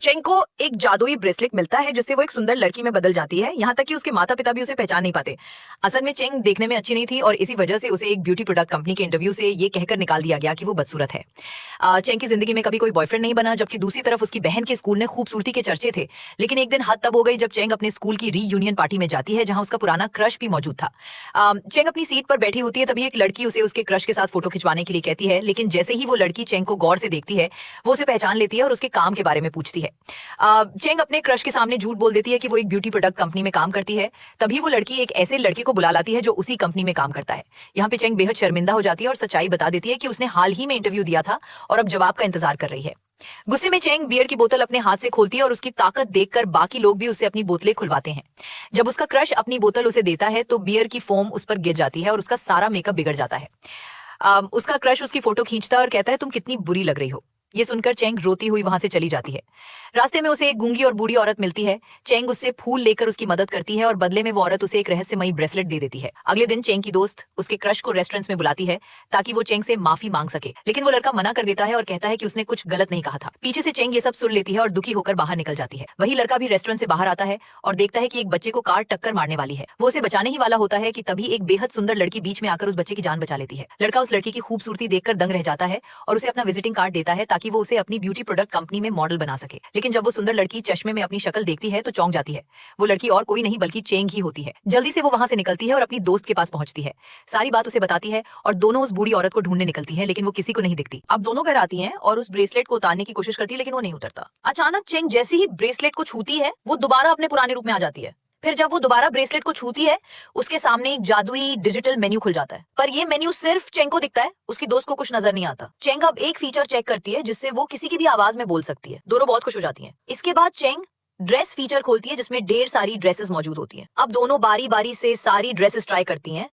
Cheng को एक जादुई ब्रेसलेट मिलता है जिससे वो एक सुंदर लड़की में बदल जाती है, यहाँ तक कि उसके माता पिता भी उसे पहचान नहीं पाते। असल में चेंग देखने में अच्छी नहीं थी और इसी वजह से उसे एक ब्यूटी प्रोडक्ट कंपनी के इंटरव्यू से ये कहकर निकाल दिया गया कि वो बदसूरत है। चेंग की जिंदगी में कभी कोई बॉयफ्रेंड नहीं बना, जबकि दूसरी तरफ उसकी बहन के स्कूल में खूबसूरती के चर्चे थे। लेकिन एक दिन हद तब हो गई जब चेंग अपने स्कूल की रीयूनियन पार्टी में जाती है जहां उसका पुराना क्रश भी मौजूद था। चेंग अपनी सीट पर बैठी होती है, तभी एक लड़की उसे उसके क्रश के साथ फोटो खिंचवाने के लिए कहती है। लेकिन जैसे ही वो लड़की चेंग को गौर से देखती है, वो उसे पहचान लेती है और उसके काम के बारे में पूछती है। चेंग अपने क्रश के सामने झूठ बोल देती है कि वो एक ब्यूटी प्रोडक्ट कंपनी में काम करती है। तभी वो लड़की एक ऐसे लड़के को बुला लाती है जो उसी कंपनी में काम करता है। यहाँ पे चेंग बेहद शर्मिंदा हो जाती है और सच्चाई बता देती है कि उसने हाल ही में इंटरव्यू दिया था और अब जवाब का इंतजार कर रही है। गुस्से में चेंग बियर की बोतल अपने हाथ से खोलती है और उसकी ताकत देखकर बाकी लोग भी उससे अपनी बोतलें खुलवाते हैं। जब उसका क्रश अपनी बोतल उसे देता है तो बियर की फोम उस पर गिर जाती है और उसका सारा मेकअप बिगड़ जाता है। उसका क्रश उसकी फोटो खींचता है और कहता है, तुम कितनी बुरी लग रही हो। ये सुनकर चेंग रोती हुई वहां से चली जाती है। रास्ते में उसे एक गूंगी और बूढ़ी औरत मिलती है। चेंग उससे फूल लेकर उसकी मदद करती है और बदले में वो औरत उसे एक रहस्यमयी ब्रेसलेट दे देती है। अगले दिन चेंग की दोस्त उसके क्रश को रेस्टोरेंट में बुलाती है ताकि वो चेंग से माफी मांग सके, लेकिन वो लड़का मना कर देता है और कहता है कि उसने कुछ गलत नहीं कहा था। पीछे से चेंग ये सब सुन लेती है और दुखी होकर बाहर निकल जाती है। वही लड़का भी रेस्टोरेंट से बाहर आता है और देखता है कि एक बच्चे को कार टक्कर मारने वाली है। वो उसे बचाने ही वाला होता है कि तभी एक बेहद सुंदर लड़की बीच में आकर उस बच्चे की जान बचा लेती है। लड़का उस लड़की की खूबसूरती देखकर दंग रह जाता है और उसे अपना विजिटिंग कार्ड देता है ताकि वो उसे अपनी ब्यूटी प्रोडक्ट कंपनी में मॉडल बना सके। लेकिन जब वो सुंदर लड़की चश्मे में अपनी शक्ल देखती है तो चौंक जाती है। वो लड़की और कोई नहीं बल्कि चेंग ही होती है। जल्दी से वो वहां से निकलती है और अपनी दोस्त के पास पहुंचती है। सारी बात उसे बताती है और दोनों उस बूढ़ी औरत को ढूंढने निकलती हैं, लेकिन वो किसी को नहीं दिखती। अब दोनों घर आती हैं और उस ब्रेसलेट को उतारने की कोशिश करती है, लेकिन वो नहीं उतरता। अचानक चेंग जैसे ही ब्रेसलेट को छूती है, वो दोबारा अपने पुराने रूप में आ जाती है। फिर जब वो दोबारा ब्रेसलेट को छूती है, उसके सामने एक जादुई डिजिटल मेन्यू खुल जाता है। पर ये मेन्यू सिर्फ चेंग को दिखता है, उसकी दोस्त को कुछ नजर नहीं आता। चेंग अब एक फीचर चेक करती है जिससे वो किसी की भी आवाज में बोल सकती है। दोनों बहुत खुश हो जाती हैं। इसके बाद चेंग ड्रेस फीचर खोलती है जिसमें ढेर सारी ड्रेसेस मौजूद होती हैं। अब दोनों बारी बारी से सारी ड्रेसेस ट्राई करती हैं